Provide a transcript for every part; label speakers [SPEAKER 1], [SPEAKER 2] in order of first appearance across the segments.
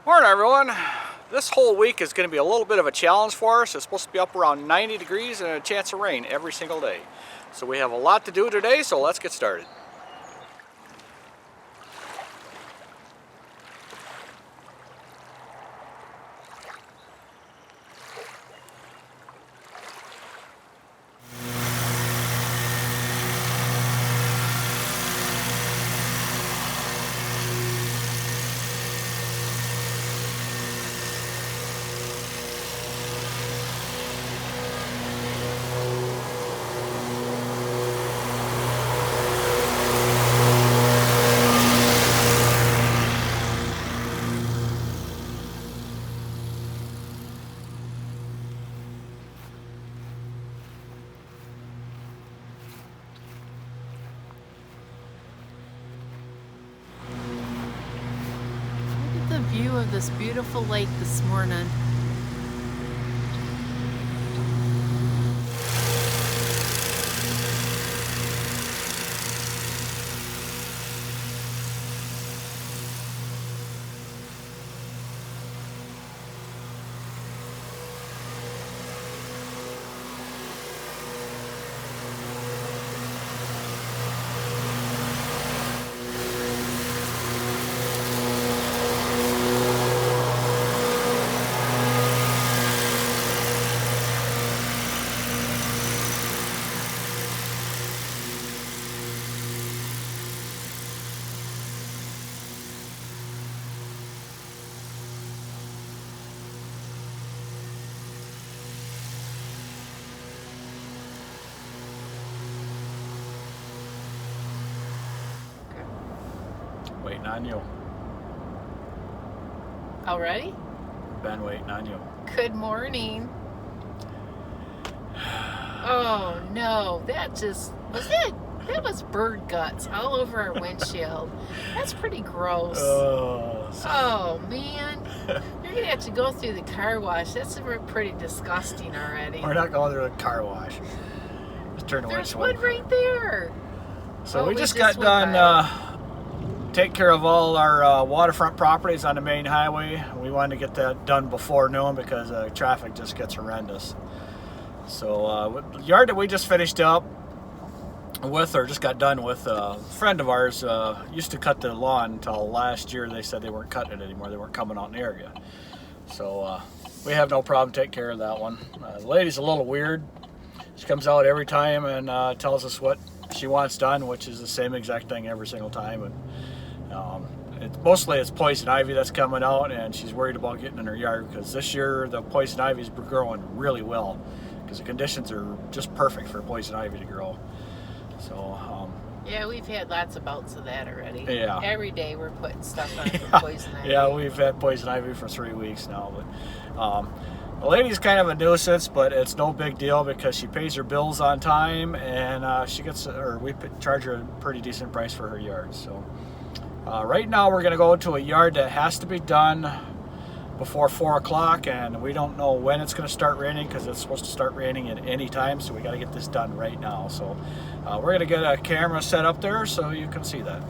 [SPEAKER 1] Morning everyone. This whole week is going to be a little bit of a challenge for us. It's supposed to be up around 90 degrees and a chance of rain every single day. So we have a lot to do today, so let's get started.
[SPEAKER 2] View of this beautiful lake this morning.
[SPEAKER 1] Waiting on you.
[SPEAKER 2] Already?
[SPEAKER 1] Ben waiting on you.
[SPEAKER 2] Good morning. Oh no, that was bird guts all over our windshield. That's pretty gross. Oh man, you're gonna have to go through the car wash. That's pretty disgusting already.
[SPEAKER 1] We're not going through a car wash. Just turn the
[SPEAKER 2] There's
[SPEAKER 1] windshield.
[SPEAKER 2] one right there.
[SPEAKER 1] So we just got done take care of all our waterfront properties on the main highway. We wanted to get that done before noon because traffic just gets horrendous. So the yard that we just finished up with, or just got done with, a friend of ours used to cut the lawn until last year. They said they weren't cutting it anymore. They weren't coming out in the area. So we have no problem taking care of that one. The lady's a little weird. She comes out every time and tells us what she wants done, which is the same exact thing every single time. And mostly it's poison ivy that's coming out, and she's worried about getting in her yard because this year the poison ivy's growing really well because the conditions are just perfect for poison ivy to grow. So
[SPEAKER 2] yeah, we've had lots of bouts of that already.
[SPEAKER 1] Yeah.
[SPEAKER 2] Every day we're putting stuff on for poison ivy.
[SPEAKER 1] Yeah, we've had poison ivy for 3 weeks now. But the lady's kind of a nuisance, but it's no big deal because she pays her bills on time, and we charge her a pretty decent price for her yard. So right now we're going to go to a yard that has to be done before 4 o'clock, and we don't know when it's going to start raining because it's supposed to start raining at any time, so we got to get this done right now. So we're going to get a camera set up there so you can see that.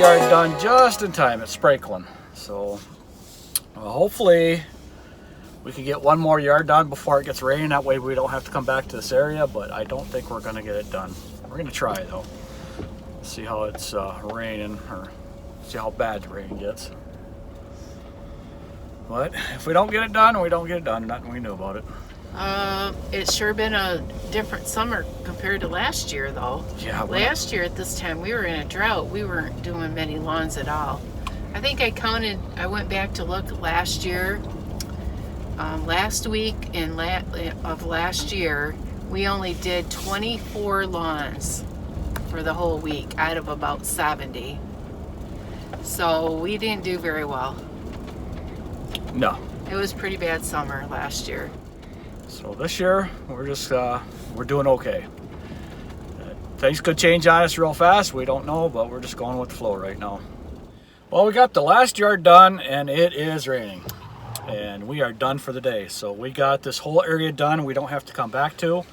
[SPEAKER 1] yard done just in time. It's sprinkling. So hopefully we can get one more yard done before it gets raining. That way we don't have to come back to this area, but I don't think we're going to get it done. We're going to try though. See how it's raining, or see how bad the rain gets. But if we don't get it done, we don't get it done. Nothing we knew about it.
[SPEAKER 2] It's sure been a different summer compared to last year though.
[SPEAKER 1] Yeah.
[SPEAKER 2] Last year at this time we were in a drought. We weren't doing many lawns at all. I think I went back to look last year. Last week of last year, we only did 24 lawns for the whole week out of about 70. So we didn't do very well.
[SPEAKER 1] No.
[SPEAKER 2] It was a pretty bad summer last year.
[SPEAKER 1] So this year, we're just, we're doing okay. Things could change on us real fast. We don't know, but we're just going with the flow right now. Well, we got the last yard done and it is raining. And we are done for the day. So we got this whole area done we don't have to come back to,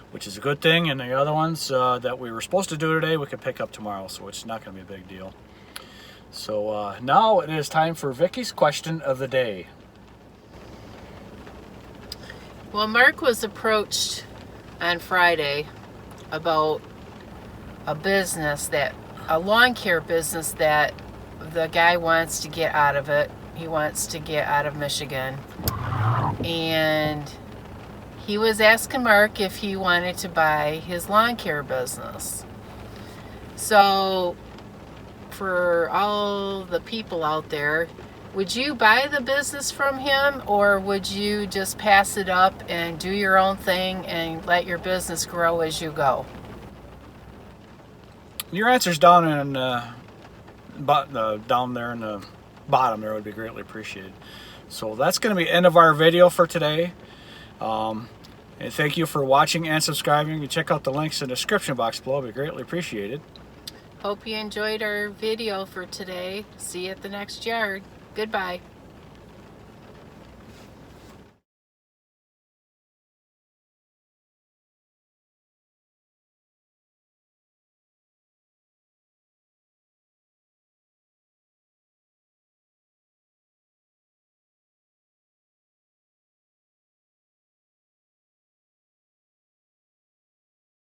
[SPEAKER 1] which is a good thing. And the other ones that we were supposed to do today, we can pick up tomorrow. So it's not going to be a big deal. So now it is time for Vicky's question of the day.
[SPEAKER 2] Well, Mark was approached on Friday about a lawn care business that the guy wants to get out of it. He wants to get out of Michigan. And he was asking Mark if he wanted to buy his lawn care business. So, for all the people out there, would you buy the business from him, or would you just pass it up and do your own thing and let your business grow as you go?
[SPEAKER 1] Your answer's down in down there in the bottom there would be greatly appreciated. So that's going to be the end of our video for today. And thank you for watching and subscribing. You check out the links in the description box below. It'd be greatly appreciated.
[SPEAKER 2] Hope you enjoyed our video for today. See you at the next yard. Goodbye.